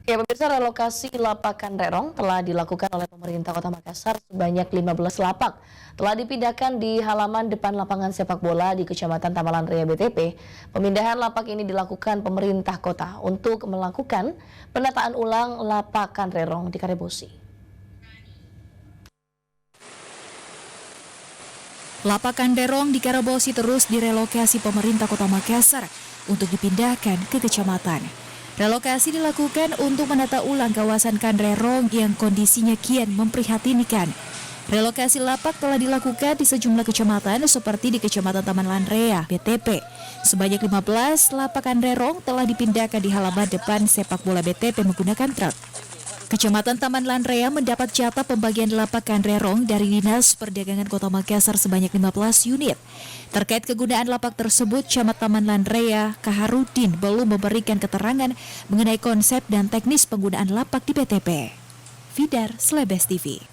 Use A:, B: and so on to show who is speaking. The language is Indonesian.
A: Ya, pemirsa, relokasi lapak Kanrerong telah dilakukan oleh pemerintah Kota Makassar sebanyak 15 lapak. Telah dipindahkan di halaman depan lapangan sepak bola di Kecamatan Tamalan Raya BTP. Pemindahan lapak ini dilakukan pemerintah kota untuk melakukan penataan ulang lapak Kanrerong di Karebosi.
B: Lapak Kanrerong di Karebosi terus direlokasi pemerintah Kota Makassar untuk dipindahkan ke kecamatan. Relokasi dilakukan untuk menata ulang kawasan Kanrerong yang kondisinya kian memprihatinkan. Relokasi lapak telah dilakukan di sejumlah kecamatan seperti di Kecamatan Taman Lanrea, BTP. Sebanyak 15 lapak Kanrerong telah dipindahkan di halaman depan sepak bola BTP menggunakan truk. Kecamatan Taman Lanrea mendapat jatah pembagian lapak Kanrerong dari Dinas Perdagangan Kota Makassar sebanyak 15 unit. Terkait kegunaan lapak tersebut, Camat Taman Lanrea, Kaharudin, belum memberikan keterangan mengenai konsep dan teknis penggunaan lapak di BTP. Vidar, Slebes TV.